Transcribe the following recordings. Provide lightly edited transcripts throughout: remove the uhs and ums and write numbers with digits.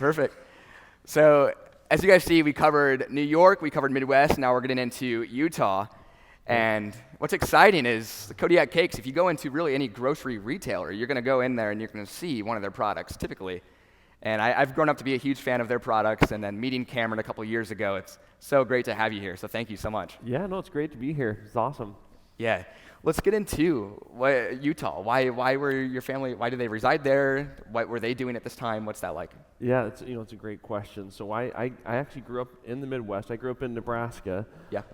Perfect. So as you guys see, we covered New York, we covered Midwest, now we're getting into Utah. And what's exciting is the Kodiak Cakes. If you go into really any grocery retailer, you're going to go in there and you're going to see one of their products, typically. And I've grown up to be a huge fan of their products, and then meeting Cameron a couple years ago, it's so great to have you here, so thank you so much. Yeah, no, it's great to be here. It's awesome. Yeah. Let's get into Utah. Why were your family, why did they reside there? What were they doing at this time? What's that like? Yeah, it's a great question. So I actually grew up in the Midwest. I grew up in Nebraska. Yeah.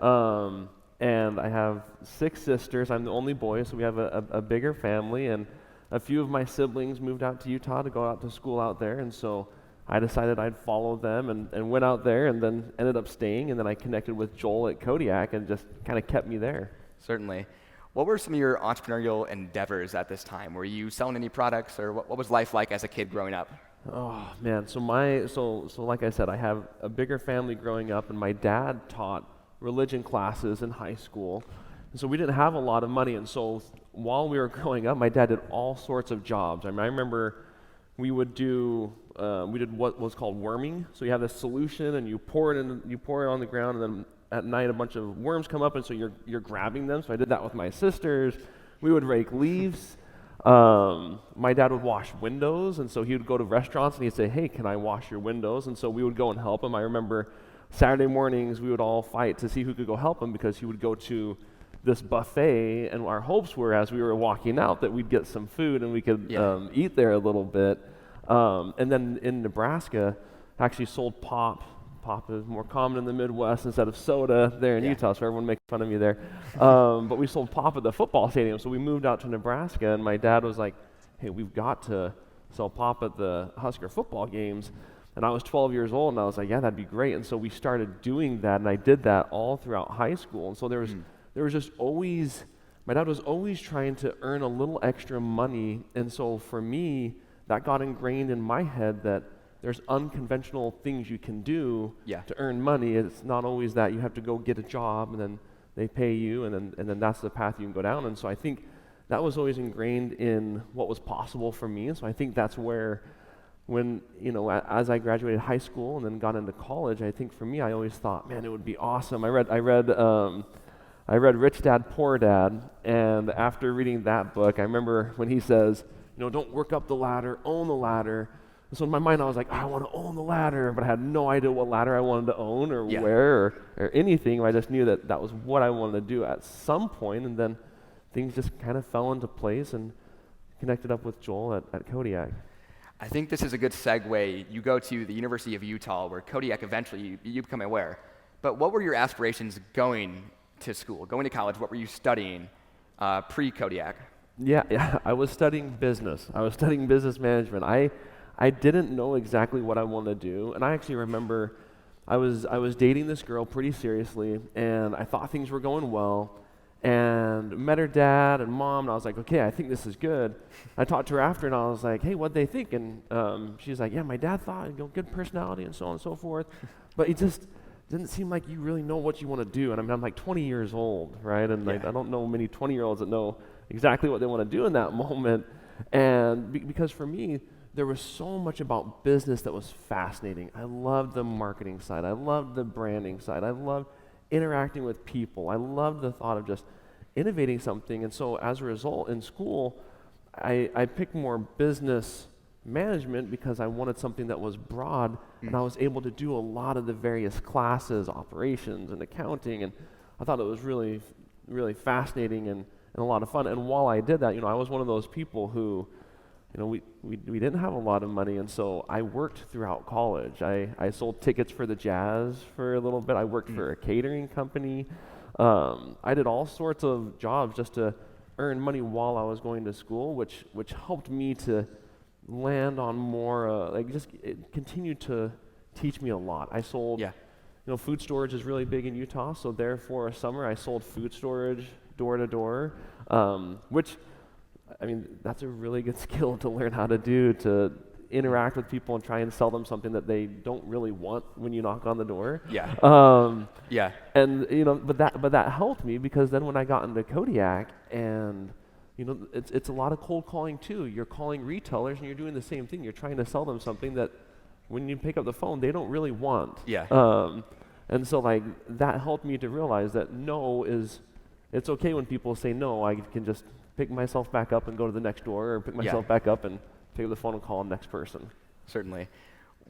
And I have 6 sisters. I'm the only boy, so we have a bigger family, and a few of my siblings moved out to Utah to go out to school out there, and so I decided I'd follow them and went out there and then ended up staying, and then I connected with Joel at Kodiak and just kind of kept me there. Certainly. What were some of your entrepreneurial endeavors at this time? Were you selling any products, or what was life like as a kid growing up? Oh man, so like I said, I have a bigger family growing up, and my dad taught religion classes in high school. And so we didn't have a lot of money, and so while we were growing up, my dad did all sorts of jobs. I remember we did what was called worming. So you have this solution, and you pour it on the ground, and then at night a bunch of worms come up, and so you're grabbing them. So I did that with my sisters. We would rake leaves. My dad would wash windows, and so he would go to restaurants and he'd say, "Hey, can I wash your windows?" And so we would go and help him. I remember Saturday mornings we would all fight to see who could go help him, because he would go to this buffet, and our hopes were, as we were walking out, that we'd get some food and we could eat there a little bit. And then in Nebraska, I actually sold pop. Pop is more common in the Midwest instead of soda there in Utah, so everyone makes fun of me there. But we sold pop at the football stadium, so we moved out to Nebraska, and my dad was like, "Hey, we've got to sell pop at the Husker football games." And I was 12 years old, and I was like, "Yeah, that'd be great." And so we started doing that, and I did that all throughout high school. And so there was just always, my dad was always trying to earn a little extra money, and so for me, that got ingrained in my head that there's unconventional things you can do to earn money. It's not always that you have to go get a job and then they pay you, and then that's the path you can go down. And so I think that was always ingrained in what was possible for me. And so I think that's where, when, as I graduated high school and then got into college, I think for me, I always thought, man, it would be awesome. I read Rich Dad, Poor Dad, and after reading that book, I remember when he says, don't work up the ladder, own the ladder. And so in my mind, I was like, I want to own the ladder, but I had no idea what ladder I wanted to own or where or anything. I just knew that was what I wanted to do at some point, and then things just kind of fell into place and connected up with Joel at Kodiak. I think this is a good segue. You go to the University of Utah, where Kodiak eventually you become aware. But what were your aspirations going to school, going to college? What were you studying pre-Kodiak? Yeah, I was studying business. I was studying business management. I didn't know exactly what I wanted to do, and I actually remember I was dating this girl pretty seriously, and I thought things were going well, and met her dad and mom, and I was like, okay, I think this is good. I talked to her after, and I was like, hey, what'd they think? And she's like, yeah, my dad thought, good personality and so on and so forth, but it just didn't seem like you really know what you want to do. And I'm like 20 years old, right? And like I don't know many 20-year-olds that know exactly what they want to do in that moment. And because for me, there was so much about business that was fascinating. I loved the marketing side. I loved the branding side. I loved interacting with people. I loved the thought of just innovating something. And so as a result, in school, I picked more business management because I wanted something that was broad, and I was able to do a lot of the various classes, operations and accounting, and I thought it was really, really fascinating and a lot of fun. And while I did that, I was one of those people who, we didn't have a lot of money, and so I worked throughout college. I sold tickets for the Jazz for a little bit. I worked for a catering company. I did all sorts of jobs just to earn money while I was going to school, which helped me to land on more, it continued to teach me a lot. I sold, food storage is really big in Utah, so therefore a summer I sold food storage door to door, which, that's a really good skill to learn how to do, to interact with people and try and sell them something that they don't really want when you knock on the door. And, but that helped me, because then when I got into Kodiak, and it's a lot of cold calling too. You're calling retailers and you're doing the same thing. You're trying to sell them something that when you pick up the phone, they don't really want. Yeah. And so like that helped me to realize that no is, it's okay when people say no. I can just pick myself back up and go to the next door, or pick myself back up and pick up the phone and call the next person. Certainly.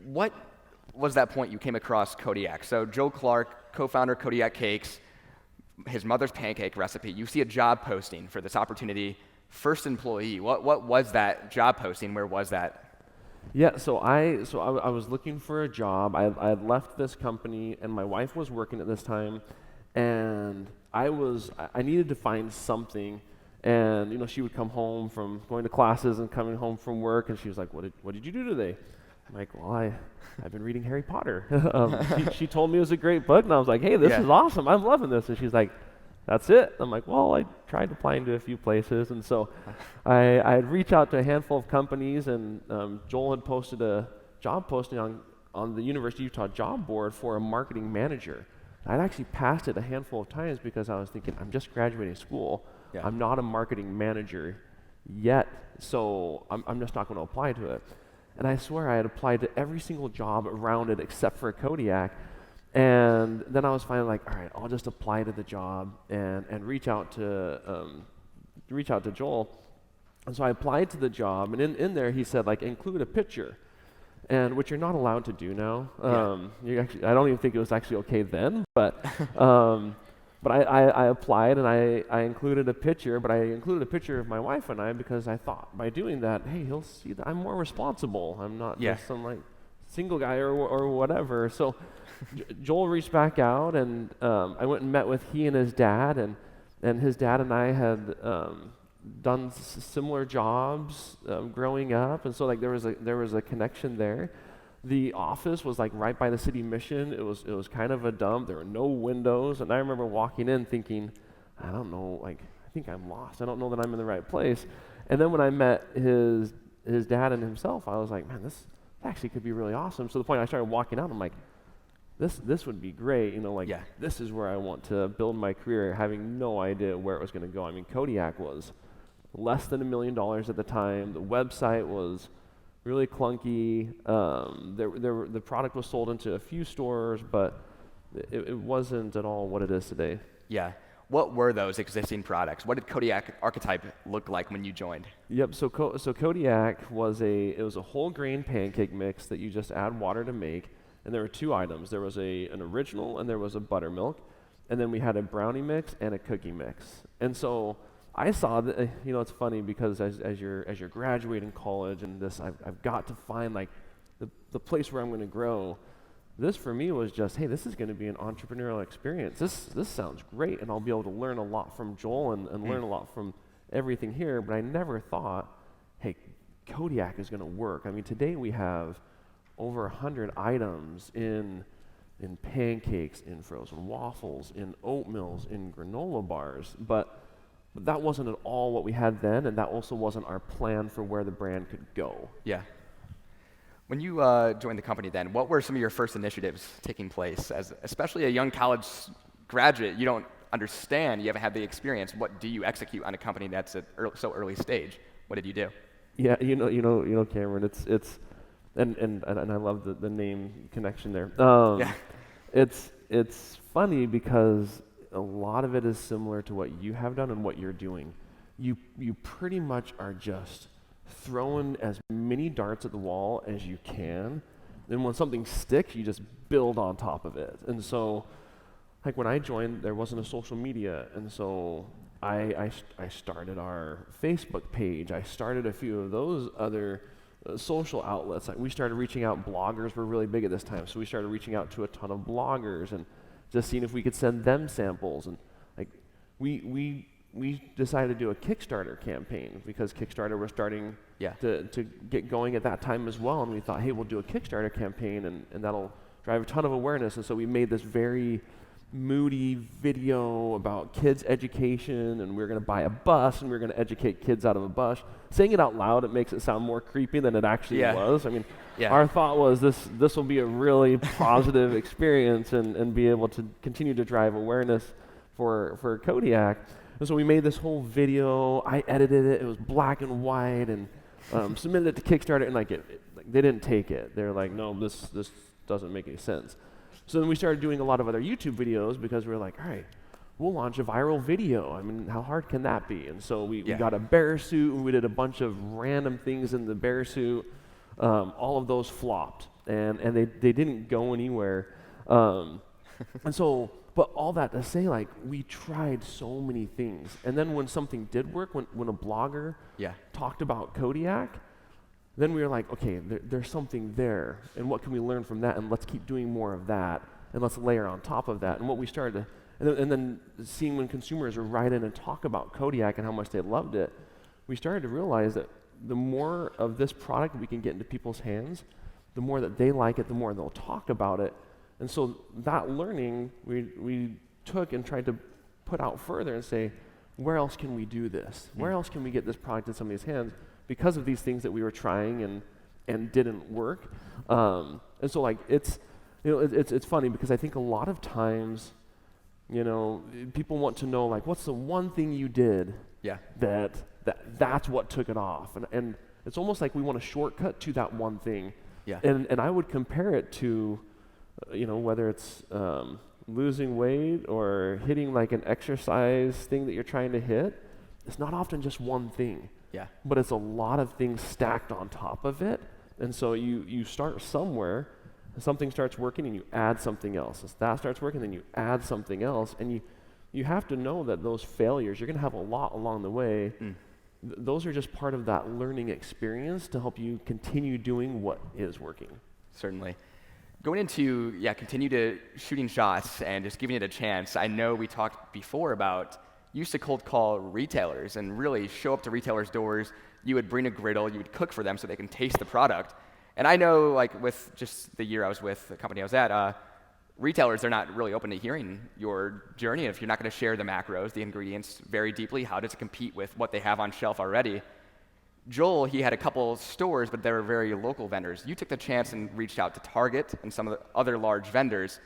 What was that point you came across Kodiak? So Joel Clark, co-founder Kodiak Cakes, his mother's pancake recipe. You see a job posting for this opportunity, first employee. What was that job posting? Where was that? Yeah, so I was looking for a job. I had left this company, and my wife was working at this time, and I needed to find something. And she would come home from going to classes and coming home from work, and she was like, "What did you do today?" I'm like, "Well, I've been reading Harry Potter." She told me it was a great book, and I was like, "Hey, this is awesome. I'm loving this." And she's like, "That's it?" I'm like, "Well, I tried applying to a few places," and so I'd reach out to a handful of companies, and Joel had posted a job posting on the University of Utah job board for a marketing manager. I'd actually passed it a handful of times because I was thinking, I'm just graduating school. Yeah. I'm not a marketing manager yet, so I'm just not going to apply to it. And I swear I had applied to every single job around it except for Kodiak. And then I was finally like, all right, I'll just apply to the job and reach out to Joel. And so I applied to the job, and in there he said, like, include a picture, and which you're not allowed to do now. I don't even think it was actually okay then, but I applied, and I included a picture, but I included a picture of my wife and I because I thought by doing that, hey, he'll see that I'm more responsible. I'm not just some like single guy or whatever. So Joel reached back out, and I went and met with he and his dad, and his dad and I had done similar jobs growing up, and so like there was a connection there. The office was like right by the city mission. It was kind of a dump. There were no windows, and I remember walking in thinking, I don't know, like I think I'm lost. I don't know that I'm in the right place. And then when I met his dad and himself, I was like, man, this actually could be really awesome. So the point I started walking out, I'm like, this would be great, this is where I want to build my career, having no idea where it was going to go. I mean, Kodiak was less than $1 million at the time. The website was really clunky. The product was sold into a few stores, but it wasn't at all what it is today. Yeah. What were those existing products? What did Kodiak archetype look like when you joined? Yep. So Kodiak was a whole grain pancake mix that you just add water to make. And there were two items. There was an original, and there was a buttermilk. And then we had a brownie mix and a cookie mix. And so I saw that, it's funny because as you're graduating college and this, I've got to find like the place where I'm going to grow. This for me was just, hey, this is going to be an entrepreneurial experience. This sounds great, and I'll be able to learn a lot from Joel and learn a lot from everything here. But I never thought, hey, Kodiak is going to work. I mean, today we have over 100 items in pancakes, in frozen waffles, in oatmeals, in granola bars, but that wasn't at all what we had then, and that also wasn't our plan for where the brand could go. Yeah. When you joined the company then, what were some of your first initiatives taking place? As especially a young college graduate, you don't understand, you haven't had the experience. What do you execute on a company that's at so early stage? What did you do? Yeah, Cameron, it's and I love the name connection there. It's funny because a lot of it is similar to what you have done and what you're doing. You pretty much are just throwing as many darts at the wall as you can, and when something sticks, you just build on top of it. And so, like when I joined, there wasn't a social media, and so I started our Facebook page. I started a few of those other social outlets. Like we started reaching out. Bloggers were really big at this time, so we started reaching out to a ton of bloggers and just seeing if we could send them samples. And like we decided to do a Kickstarter campaign because Kickstarter was starting to get going at that time as well. And we thought, hey, we'll do a Kickstarter campaign and that'll drive a ton of awareness. And so we made this very moody video about kids' education, and we were going to buy a bus, and we were going to educate kids out of a bus. Saying it out loud, it makes it sound more creepy than it actually was. I mean, our thought was this will be a really positive experience and be able to continue to drive awareness for Kodiak. And so we made this whole video. I edited it. It was black and white, and submitted it to Kickstarter. And like like they didn't take it. They're like, no, this doesn't make any sense. So then we started doing a lot of other YouTube videos because we were like, all right, we'll launch a viral video. I mean, how hard can that be? And so we got a bear suit, and we did a bunch of random things in the bear suit. All of those flopped, and they didn't go anywhere. And so, but all that to say, like, we tried so many things. And then when something did work, when a blogger talked about Kodiak, then we were like, okay, there's something there. And what can we learn from that? And let's keep doing more of that. And let's layer on top of that. And what we started to, and then seeing when consumers would write in and talk about Kodiak and how much they loved it, we started to realize that the more of this product we can get into people's hands, the more that they like it, the more they'll talk about it. And so that learning, we took and tried to put out further and say, where else can we do this? Where else can we get this product in somebody's hands because of these things that we were trying and didn't work? And so like it's funny because I think a lot of times, people want to know like, what's the one thing you did that's what took it off? And it's almost like we want a shortcut to that one thing. And I would compare it to, whether it's losing weight or hitting like an exercise thing that you're trying to hit, it's not often just one thing. But it's a lot of things stacked on top of it. And so you start somewhere, something starts working, and you add something else. As that starts working, then you add something else. And you have to know that those failures, you're going to have a lot along the way. Those are just part of that learning experience to help you continue doing what is working. Certainly. Going into, continue to shooting shots and just giving it a chance, I know we talked before about you used to cold call retailers and really show up to retailers' doors. You would bring a griddle, you would cook for them so they can taste the product. And I know, like, with just the year I was with, the company I was at, retailers, they're not really open to hearing your journey. If you're not going to share the macros, the ingredients very deeply, how does it compete with what they have on shelf already? Joel, he had a couple stores, but they were very local vendors. You took the chance and reached out to Target and some of the other large vendors.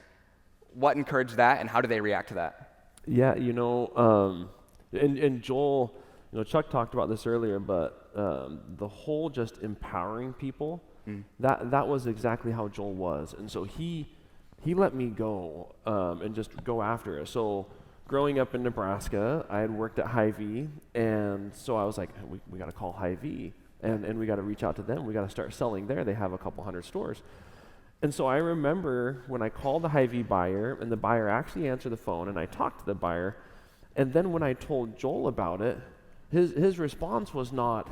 What encouraged that, and how do they react to that? Yeah, and Joel, Chuck talked about this earlier, but the whole just empowering people, that was exactly how Joel was. And so he let me go and just go after it. So growing up in Nebraska, I had worked at Hy-Vee, and so I was like, we got to call Hy-Vee, and we got to reach out to them. We got to start selling there. They have a couple hundred stores. And so I remember when I called the Hy-Vee buyer, and the buyer actually answered the phone, and I talked to the buyer, and then when I told Joel about it, his response was not,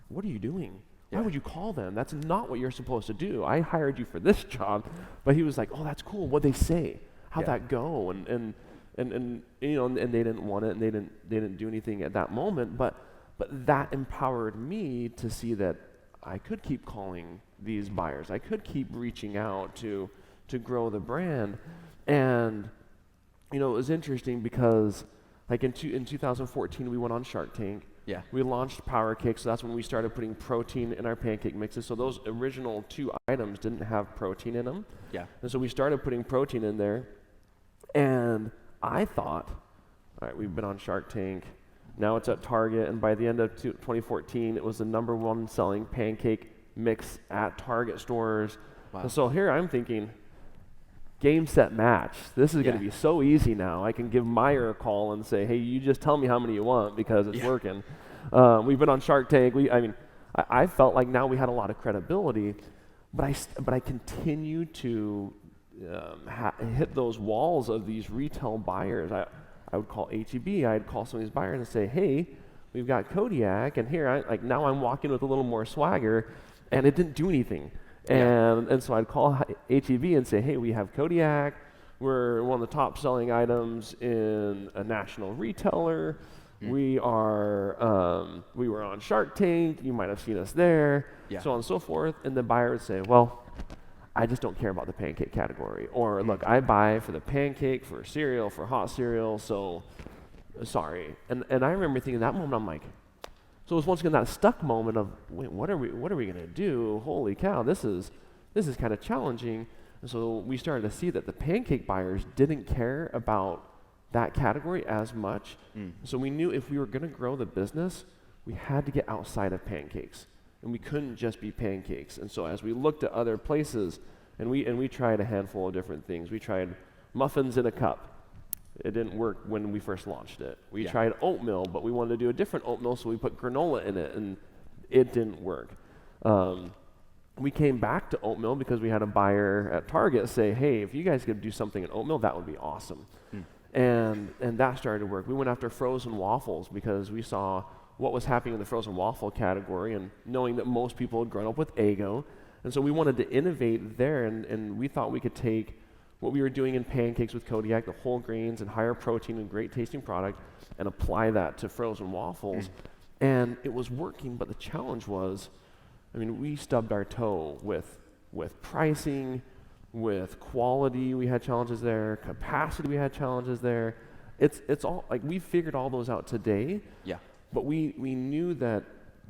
what are you doing? Why would you call them? That's not what you're supposed to do. I hired you for this job. But he was like, oh, that's cool. What'd they say? How'd that go? And they didn't want it, and they didn't do anything at that moment. But that empowered me to see that I could keep calling these buyers. I could keep reaching out to grow the brand. And it was interesting because like in 2014 we went on Shark Tank. We launched Power Cakes, so that's when we started putting protein in our pancake mixes. So those original 2 items didn't have protein in them. And so we started putting protein in there. And I thought, all right, we've been on Shark Tank. Now it's at Target, and by the end of 2014, it was the #1 selling pancake mix at Target stores. And so here I'm thinking, game, set, match. This is going to be so easy now. I can give Meyer a call and say, hey, you just tell me how many you want because it's working. We've been on Shark Tank. I felt like now we had a lot of credibility, but I continue to hit those walls of these retail buyers. I would call H-E-B. I'd call some of these buyers and say, hey, we've got Kodiak, and here, now I'm walking with a little more swagger, and it didn't do anything. And so I'd call H-E-B and say, hey, we have Kodiak. We're one of the top selling items in a national retailer. We were on Shark Tank. You might have seen us there, so on and so forth. And the buyer would say, well, I just don't care about the pancake category. Or, look, I buy for the pancake, for cereal, for hot cereal, so sorry. And I remember thinking that moment, I'm like, so it was once again that stuck moment of, wait, what are we going to do? Holy cow, this is kind of challenging. And so we started to see that the pancake buyers didn't care about that category as much. So we knew if we were going to grow the business, we had to get outside of pancakes. and we couldn't just be pancakes. And so as we looked at other places, and we tried a handful of different things. We tried muffins in a cup. It didn't work when we first launched it. We tried oatmeal, but we wanted to do a different oatmeal, so we put granola in it, and it didn't work. We came back to oatmeal because we had a buyer at Target say, hey, if you guys could do something in oatmeal, that would be awesome. And that started to work. We went after frozen waffles because we saw what was happening in the frozen waffle category, and knowing that most people had grown up with Eggo. And so we wanted to innovate there, and we thought we could take what we were doing in pancakes with Kodiak, the whole grains and higher protein and great tasting product, and apply that to frozen waffles. And it was working, but the challenge was, I mean, we stubbed our toe with pricing, with quality. We had challenges there. Capacity, we had challenges there. It's all, like, we figured all those out today. Yeah. But we knew that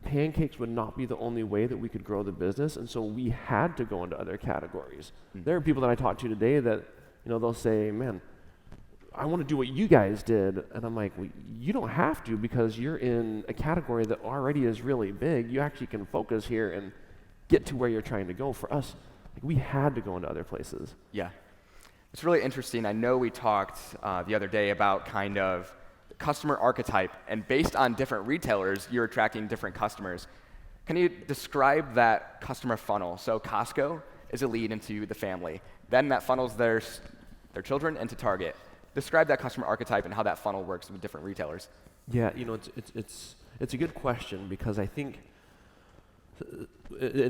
pancakes would not be the only way that we could grow the business, and so we had to go into other categories. There are people that I talk to today that, they'll say, man, I want to do what you guys did. And I'm like, well, you don't have to, because you're in a category that already is really big. You actually can focus here and get to where you're trying to go. For us, we had to go into other places. Yeah. It's really interesting. I know we talked the other day about kind of customer archetype, and based on different retailers, you're attracting different customers. Can you describe that customer funnel? So Costco is a lead into the family. Then that funnels their children into Target. Describe that customer archetype and how that funnel works with different retailers. Yeah, it's a good question, because I think, and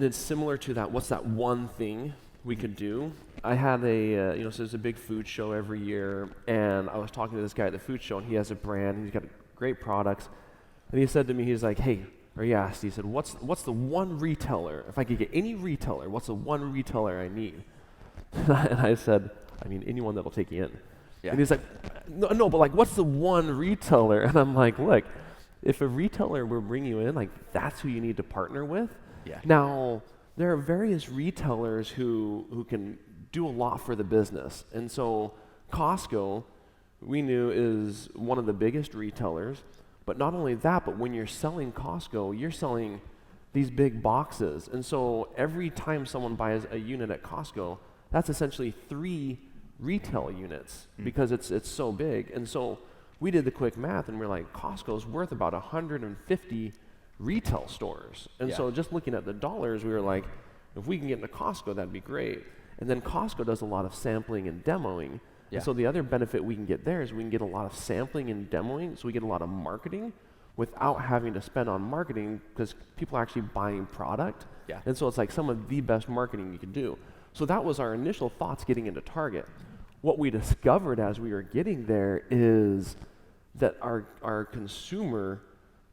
it's similar to that. What's that one thing we could do? I had so there's a big food show every year, and I was talking to this guy at the food show, and he has a brand, and he's got great products, and he said to me, he's like, hey, or he asked, he said, what's the one retailer, if I could get any retailer, what's the one retailer I need? And I said, I mean, anyone that'll take you in. Yeah. And he's like, no, but like, what's the one retailer? And I'm like, look, if a retailer will bring you in, like, that's who you need to partner with. Yeah. Now, there are various retailers who can do a lot for the business. And so Costco, we knew, is one of the biggest retailers. But not only that, but when you're selling Costco, you're selling these big boxes. And so every time someone buys a unit at Costco, that's essentially 3 retail units, because it's so big. And so we did the quick math, and we're like, Costco's worth about 150 retail stores. And so just looking at the dollars, we were like, if we can get into Costco, that'd be great. And then Costco does a lot of sampling and demoing. Yeah. And so the other benefit we can get there is we can get a lot of sampling and demoing, so we get a lot of marketing without having to spend on marketing, because people are actually buying product. Yeah. And so it's like some of the best marketing you can do. So that was our initial thoughts getting into Target. What we discovered as we were getting there is that our consumer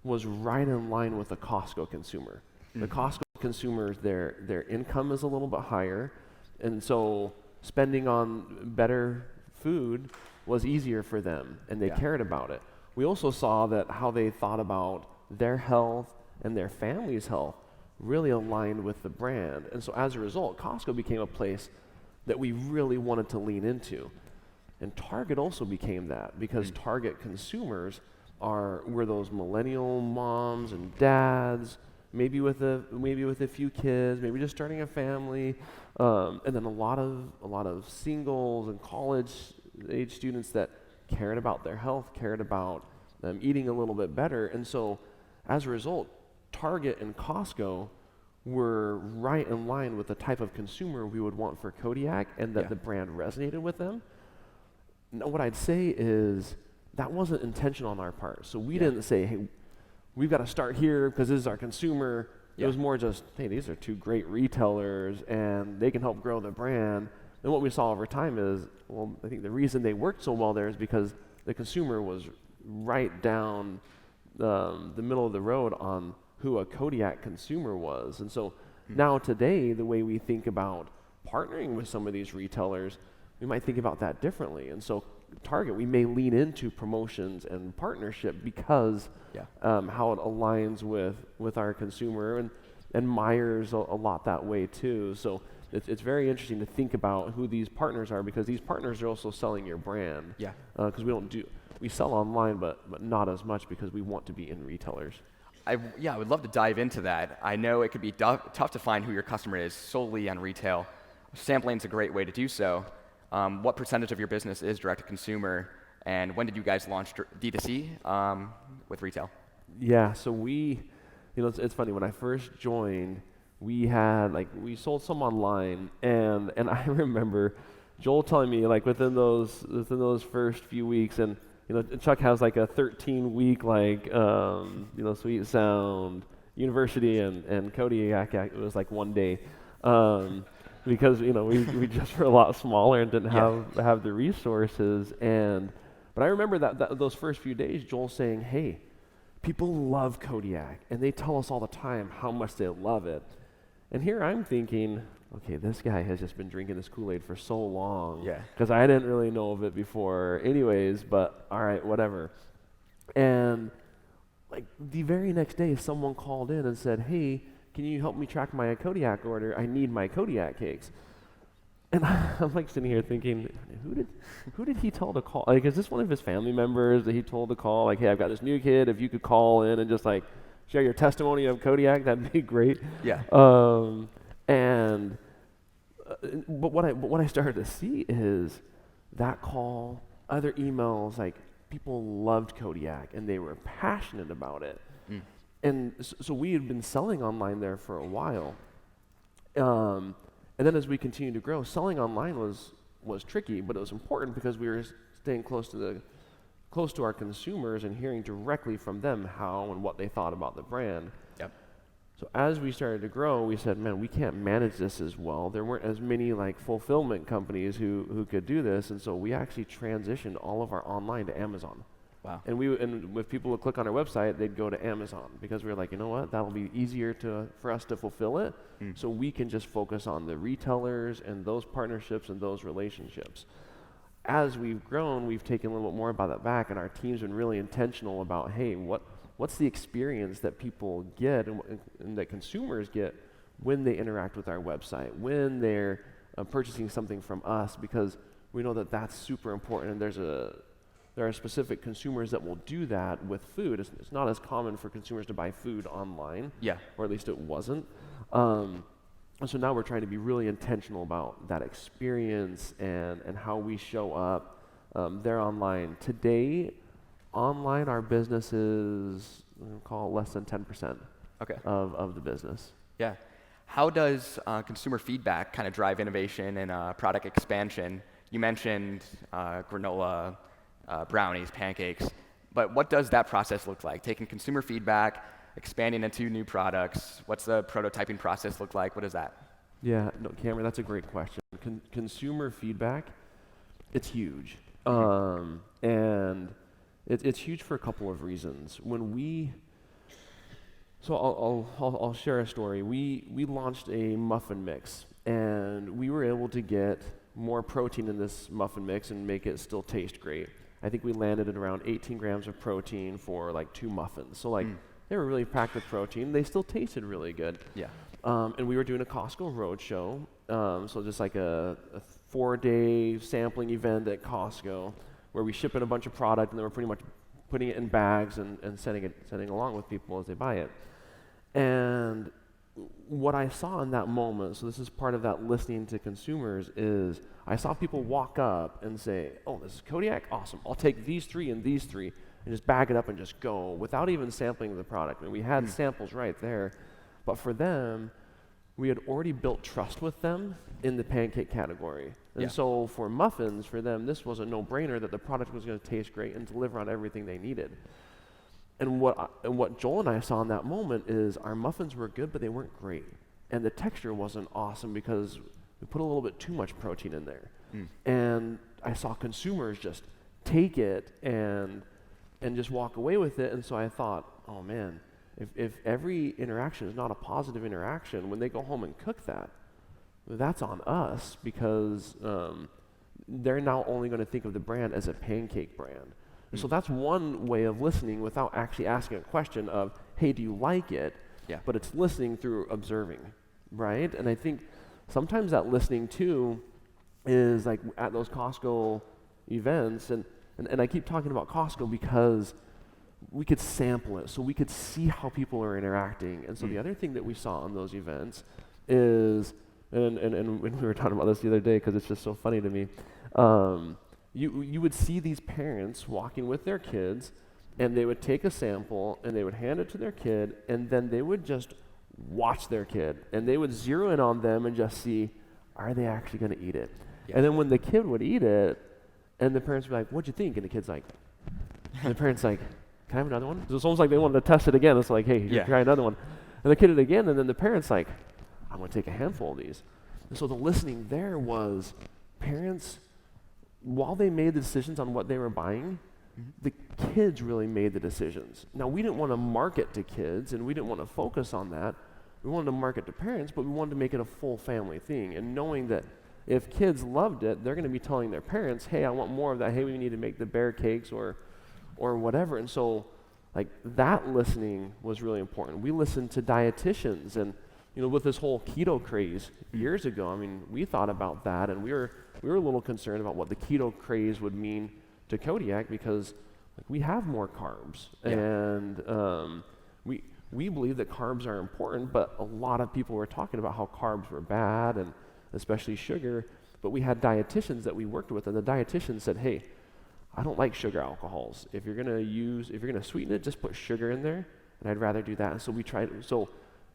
was right in line with the Costco consumer. The Costco consumers, their income is a little bit higher, and so spending on better food was easier for them, and they cared about it. We also saw that how they thought about their health and their family's health really aligned with the brand. And so as a result, Costco became a place that we really wanted to lean into. And Target also became that, because Target consumers were those millennial moms and dads, maybe with a few kids, maybe just starting a family, and then a lot of singles and college age students that cared about their health, cared about them eating a little bit better. And so as a result, Target and Costco were right in line with the type of consumer we would want for Kodiak, and that the brand resonated with them. Now, what I'd say is that wasn't intentional on our part. So we didn't say, hey, we've got to start here because this is our consumer. It was more just, hey, these are 2 great retailers, and they can help grow the brand. And what we saw over time is, well, I think the reason they worked so well there is because the consumer was right down the middle of the road on who a Kodiak consumer was. And so now today, the way we think about partnering with some of these retailers, we might think about that differently. And so Target, we may lean into promotions and partnership because how it aligns with our consumer, and Myers a lot that way too. So it's very interesting to think about who these partners are, because these partners are also selling your brand. Yeah. Because we sell online, but not as much, because we want to be in retailers. I would love to dive into that. I know it could be tough to find who your customer is solely on retail. Sampling is a great way to do so. What percentage of your business is direct to consumer, and when did you guys launch D2C with retail? Yeah, so it's funny, when I first joined, we sold some online, and I remember Joel telling me, like, within those first few weeks, and Chuck has like a 13-week Sweet Sound University and Kodiak. It was like one day, because we just were a lot smaller and didn't have the resources. But I remember that those first few days, Joel saying, "Hey, people love Kodiak, and they tell us all the time how much they love it." And here I'm thinking, okay, this guy has just been drinking this Kool-Aid for so long. Yeah. Because I didn't really know of it before anyways, but all right, whatever. And like the very next day, someone called in and said, "Hey, can you help me track my Kodiak order? I need my Kodiak cakes." And I'm like sitting here thinking, who did he tell to call? Like, is this one of his family members that he told to call? Like, hey, I've got this new kid. If you could call in and just like share your testimony of Kodiak, that'd be great. Yeah. But what I started to see is that call, other emails, like people loved Kodiak and they were passionate about it. And so we had been selling online there for a while. And then as we continued to grow, selling online was tricky, but it was important because we were staying close to our consumers and hearing directly from them how and what they thought about the brand. Yep. So as we started to grow, we said, man, we can't manage this as well. There weren't as many like fulfillment companies who could do this, and so we actually transitioned all of our online to Amazon. Wow. And if people would click on our website, they'd go to Amazon because we were like, you know what, that'll be easier for us to fulfill it, so we can just focus on the retailers and those partnerships and those relationships. As we've grown, we've taken a little bit more about that back, and our team's been really intentional about, hey, what's the experience that people get and that consumers get when they interact with our website, when they're purchasing something from us, because we know that that's super important, and there are specific consumers that will do that with food. It's not as common for consumers to buy food online, or at least it wasn't. And so now we're trying to be really intentional about that experience and how we show up there online. Today, online, our business is, we'll call it less than 10% of the business. Yeah. How does consumer feedback kind of drive innovation and product expansion? You mentioned granola, brownies, pancakes, but what does that process look like? Taking consumer feedback, expanding into new products, what's the prototyping process look like? What is that? Yeah, no, Cameron, that's a great question. Consumer feedback, it's huge. And it's huge for a couple of reasons. I'll share a story. We launched a muffin mix, and we were able to get more protein in this muffin mix and make it still taste great. I think we landed at around 18 grams of protein for like 2 muffins. So they were really packed with protein. They still tasted really good. Yeah. And we were doing a Costco roadshow, so just like a 4-day sampling event at Costco, where we ship in a bunch of product, and then we're pretty much putting it in bags and sending along with people as they buy it. And what I saw in that moment, so this is part of that listening to consumers, is I saw people walk up and say, "Oh, this is Kodiak? Awesome. I'll take these 3 and these 3," and just bag it up and just go without even sampling the product. I mean, we had samples right there, but for them, we had already built trust with them in the pancake category. And so for muffins, for them, this was a no-brainer that the product was going to taste great and deliver on everything they needed. And what Joel and I saw in that moment is our muffins were good, but they weren't great. And the texture wasn't awesome because we put a little bit too much protein in there. And I saw consumers just take it and just walk away with it. And so I thought, oh man, if every interaction is not a positive interaction, when they go home and cook that, that's on us, because they're now only going to think of the brand as a pancake brand. So that's one way of listening without actually asking a question of, hey, do you like it? But it's listening through observing, right? And I think sometimes that listening too is like at those Costco events, and I keep talking about Costco because we could sample it, so we could see how people are interacting. And so the other thing that we saw on those events is, and when we were talking about this the other day, because it's just so funny to me, you would see these parents walking with their kids, and they would take a sample, and they would hand it to their kid, and then they would just watch their kid, and they would zero in on them and just see, are they actually going to eat it? Yeah. And then when the kid would eat it, and the parents would be like, what'd you think? And the kid's like, and the parent's like, can I have another one? It's almost like they wanted to test it again. It's like, hey, try another one. And the kid did it again, and then the parent's like, I'm going to take a handful of these. And so the listening there was parents, while they made the decisions on what they were buying, the kids really made the decisions. Now, we didn't want to market to kids, and we didn't want to focus on that. We wanted to market to parents, but we wanted to make it a full family thing. And knowing that if kids loved it, they're going to be telling their parents, hey, I want more of that. Hey, we need to make the bear cakes or whatever. And so, like, that listening was really important. We listened to dietitians, and with this whole keto craze years ago, I mean, we thought about that, and we were a little concerned about what the keto craze would mean to Kodiak, because we have more carbs, and we believe that carbs are important, but a lot of people were talking about how carbs were bad, and especially sugar. But we had dietitians that we worked with, and the dietitians said, hey, I don't like sugar alcohols. If you're gonna sweeten it, just put sugar in there, and I'd rather do that. And so we tried. So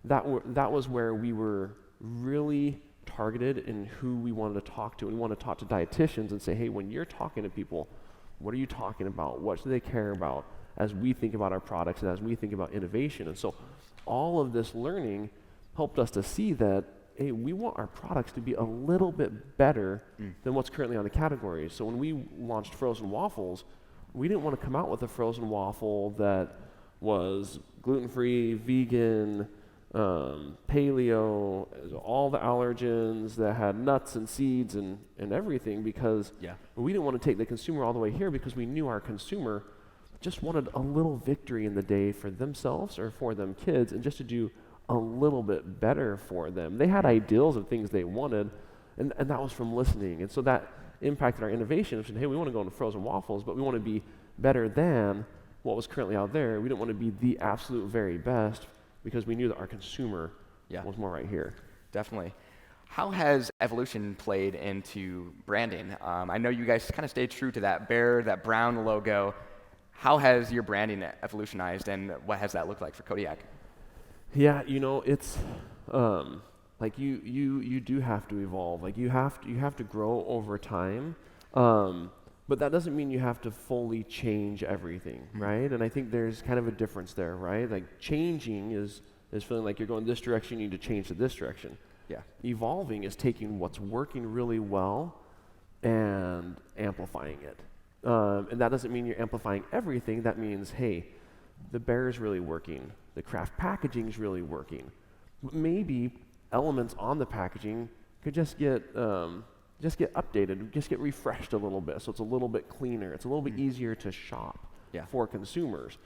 that was where we were really targeted in who we wanted to talk to. We wanted to talk to dietitians and say, hey, when you're talking to people, what are you talking about? What do they care about as we think about our products and as we think about innovation? And so all of this learning helped us to see that, hey, we want our products to be a little bit better than what's currently on the category. So when we launched frozen waffles, we didn't want to come out with a frozen waffle that was gluten-free, vegan, paleo, all the allergens, that had nuts and seeds and everything, because we didn't want to take the consumer all the way here, because we knew our consumer just wanted a little victory in the day for themselves or for them kids, and just to do a little bit better for them. They had ideals of things they wanted, and that was from listening. And so that impacted our innovation. We said, hey, we want to go into frozen waffles, but we want to be better than what was currently out there. We didn't want to be the absolute very best, because we knew that our consumer was more right here. Definitely. How has evolution played into branding? I know you guys kind of stayed true to that bear, that brown logo. How has your branding evolutionized, and what has that looked like for Kodiak? Yeah, it's like you do have to evolve. Like you have to grow over time, but that doesn't mean you have to fully change everything, right? And I think there's kind of a difference there, right? Like changing is feeling like you're going this direction, you need to change to this direction. Yeah. Evolving is taking what's working really well and amplifying it. And that doesn't mean you're amplifying everything. That means, hey, the bear is really working. The craft packaging is really working. Maybe elements on the packaging could just get updated, just get refreshed a little bit, so it's a little bit cleaner. It's a little bit easier to shop for consumers.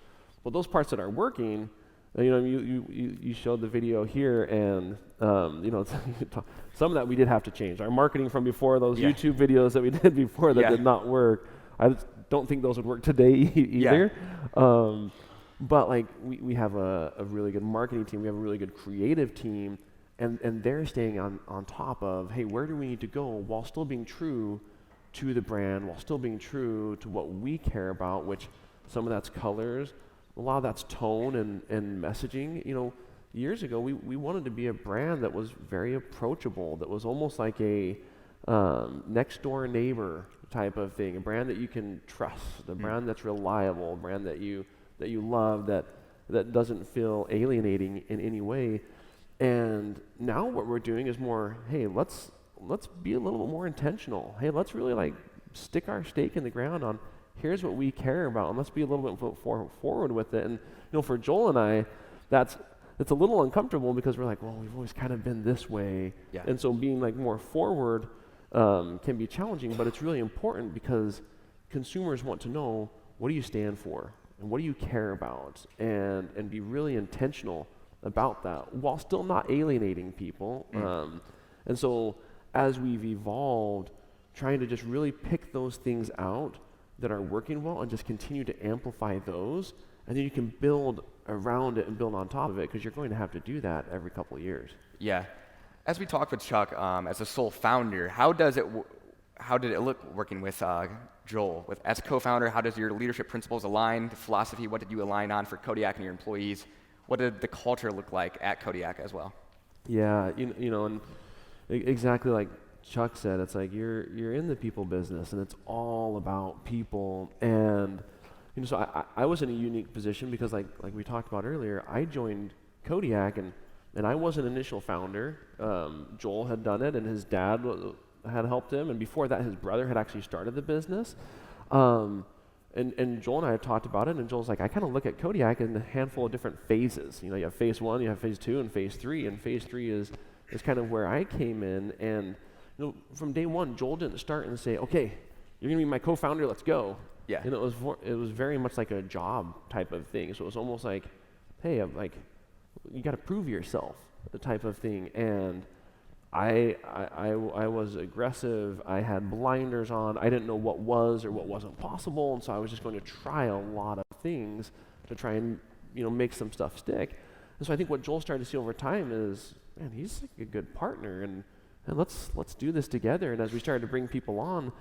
Well, those parts that are working, you showed the video here, and some of that we did have to change. Our marketing from before, those YouTube videos that we did before that did not work, I don't think those would work today either. But like we have a really good marketing team, we have a really good creative team, and they're staying on top of, hey, where do we need to go while still being true to the brand, while still being true to what we care about, which some of that's colors, a lot of that's tone and messaging. Years ago we wanted to be a brand that was very approachable, that was almost like a next door neighbor type of thing, a brand that you can trust, a brand that's reliable, a brand that you love, that doesn't feel alienating in any way. And now what we're doing is more, hey, let's be a little bit more intentional. Hey, let's really like stick our stake in the ground on here's what we care about, and let's be a little bit forward with it. And for Joel and I, it's a little uncomfortable, because we're like, well, we've always kind of been this way. Yeah. And so being like more forward can be challenging, but it's really important, because consumers want to know, what do you stand for? And what do you care about? And be really intentional about that, while still not alienating people. And so as we've evolved, trying to just really pick those things out that are working well and just continue to amplify those, and then you can build around it and build on top of it because you're going to have to do that every couple of years. Yeah. As we talked with Chuck, as a sole founder, how did it look working with Joel? As co-founder, how does your leadership principles align, the philosophy, what did you align on for Kodiak and your employees? What did the culture look like at Kodiak as well? Yeah, you know, and exactly like Chuck said, it's like you're in the people business, and it's all about people. And you know, so I was in a unique position because like we talked about earlier, I joined Kodiak, and I was an initial founder. Joel had done it, and his dad had helped him, and before that, his brother had actually started the business. And Joel and I had talked about it, and Joel's like, I kind of look at Kodiak in a handful of different phases. You know, you have phase 1, you have phase 2, and phase 3. And phase 3 is kind of where I came in. And you know, from day one, Joel didn't start and say, okay, you're gonna be my co-founder, let's go. Yeah. And it was very much like a job type of thing. So it was almost like, hey, I'm like, you got to prove yourself, the type of thing. And I was aggressive. I had blinders on. I didn't know what was or what wasn't possible, and so I was just going to try a lot of things to try and make some stuff stick. And so I think what Joel started to see over time is, man, he's like a good partner, and let's do this together. And as we started to bring people on,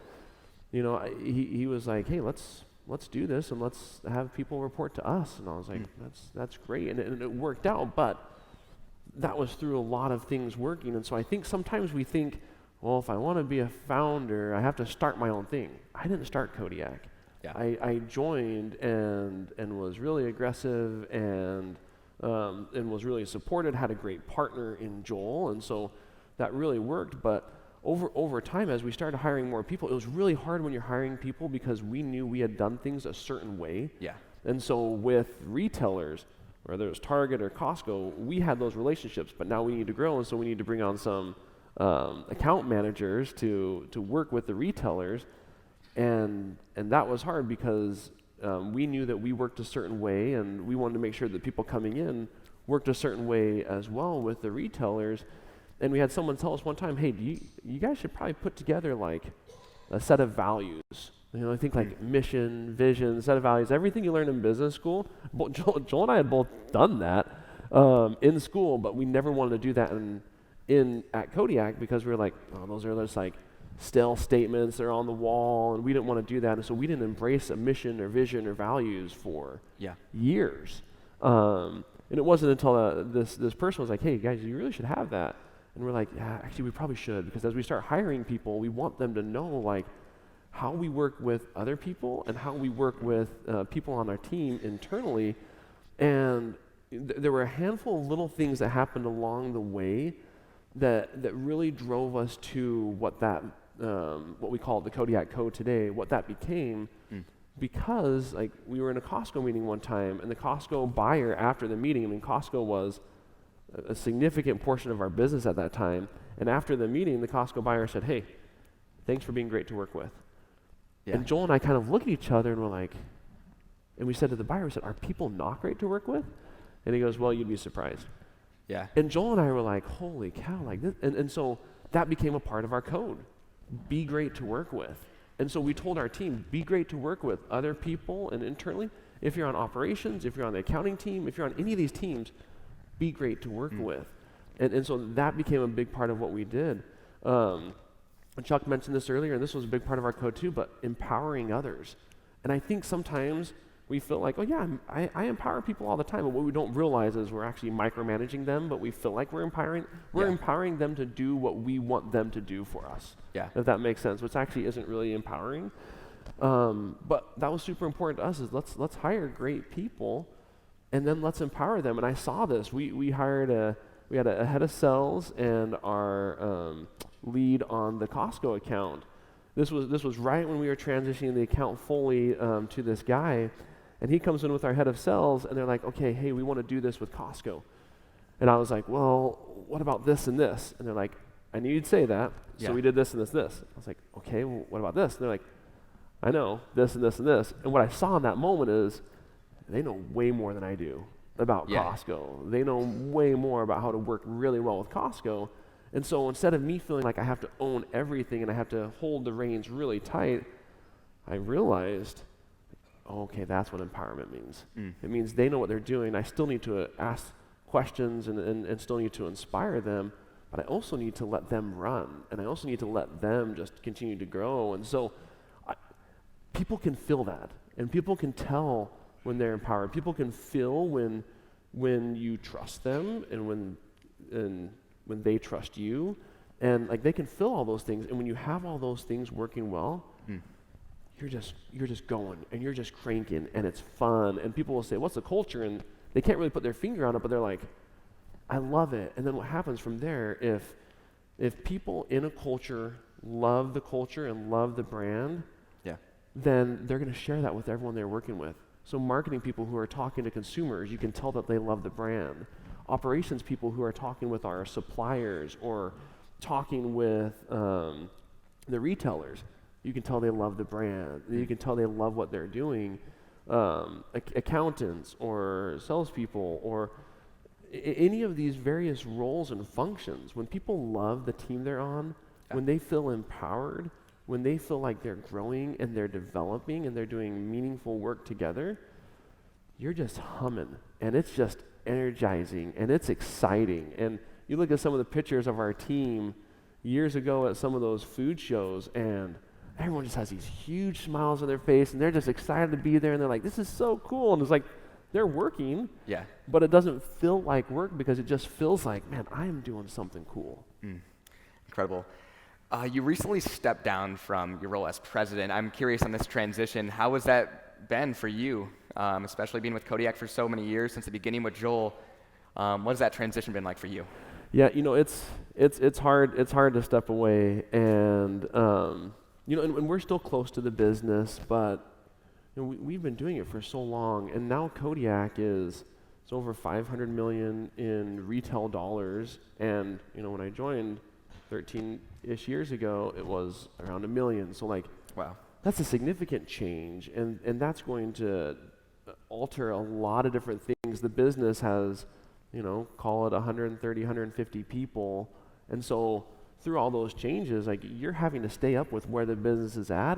he was like, hey, let's do this, and let's have people report to us. And I was like, that's great, and it worked out, but that was through a lot of things working. And so I think sometimes we think, well, if I want to be a founder, I have to start my own thing. I didn't start Kodiak. Yeah. I joined and was really aggressive and was really supported, had a great partner in Joel, and so that really worked. But over time, as we started hiring more people, it was really hard when you're hiring people because we knew we had done things a certain way. Yeah. And so with retailers, whether it was Target or Costco, we had those relationships, but now we need to grow, and so we need to bring on some account managers to work with the retailers, and that was hard because we knew that we worked a certain way, and we wanted to make sure that people coming in worked a certain way as well with the retailers. And we had someone tell us one time, hey, you guys should probably put together like a set of values. I think like mission, vision, set of values, everything you learn in business school. Joel and I had both done that in school, but we never wanted to do that at Kodiak because we were like, oh, those are just like stale statements, they're on the wall, and we didn't want to do that. And so we didn't embrace a mission or vision or values for years. And it wasn't until this person was like, hey, guys, you really should have that. And we're like, yeah, actually, we probably should, because as we start hiring people, we want them to know like how we work with other people and how we work with people on our team internally. And there were a handful of little things that happened along the way that really drove us to what we call the Kodiak Code today, what that became. Because like we were in a Costco meeting one time, and the Costco buyer after the meeting, Costco was a significant portion of our business at that time, and after the meeting, the Costco buyer said, hey, thanks for being great to work with. Yeah. And Joel and I kind of looked at each other and we're like, and we said to the buyer, we said, are people not great to work with? And he goes, well, you'd be surprised. Yeah. And Joel and I were like, holy cow, like this. And so that became a part of our code. Be great to work with. And so we told our team, be great to work with other people and internally. If you're on operations, if you're on the accounting team, if you're on any of these teams, be great to work with. And so that became a big part of what we did. Chuck mentioned this earlier, and this was a big part of our code too, but empowering others. And I think sometimes we feel like, oh yeah, I empower people all the time, but what we don't realize is we're actually micromanaging them, but we feel like we're empowering them to do what we want them to do for us. Yeah. If that makes sense, which actually isn't really empowering. But that was super important to us, is let's hire great people and then let's empower them. And I saw this. We had a head of sales and our lead on the Costco account. This was right when we were transitioning the account fully to this guy, and he comes in with our head of sales, and they're like, okay, hey, we want to do this with Costco. And I was like, well, what about this and this? And they're like, I knew you'd say that, so we did this and this. I was like, okay, well, what about this? And they're like, I know, this and this and this. And what I saw in that moment is, they know way more than I do about Costco. They know way more about how to work really well with Costco. And so instead of me feeling like I have to own everything and I have to hold the reins really tight, I realized, oh, okay, that's what empowerment means. Mm. It means they know what they're doing. I still need to ask questions and still need to inspire them, but I also need to let them run, and I also need to let them just continue to grow. And so people can feel that, and people can tell when they're empowered. People can feel when you trust them and when they trust you, and like they can feel all those things. And when you have all those things working well, you're just going and you're just cranking, and it's fun. And people will say, "What's the culture?" And they can't really put their finger on it, but they're like, "I love it." And then what happens from there? If people in a culture love the culture and love the brand, then they're going to share that with everyone they're working with. So marketing people who are talking to consumers, you can tell that they love the brand. Operations people who are talking with our suppliers or talking with the retailers, you can tell they love the brand. You can tell they love what they're doing. Accountants or salespeople or any of these various roles and functions, when people love the team they're on, when they feel empowered, when they feel like they're growing and they're developing and they're doing meaningful work together, you're just humming, and it's just energizing, and it's exciting. And you look at some of the pictures of our team years ago at some of those food shows, and everyone just has these huge smiles on their face, and they're just excited to be there, and they're like, this is so cool. And it's like, they're working, but it doesn't feel like work because it just feels like, man, I am doing something cool. Incredible. You recently stepped down from your role as president. I'm curious on this transition. How has that been for you, especially being with Kodiak for so many years since the beginning with Joel? What has that transition been like for you? Yeah, it's hard to step away, and and we're still close to the business, but we've been doing it for so long, and now Kodiak it's over $500 million in retail dollars, and when I joined 13-ish years ago, it was around $1 million. So wow, that's a significant change, and that's going to alter a lot of different things. The business has, call it 130, 150 people, and so through all those changes, you're having to stay up with where the business is at.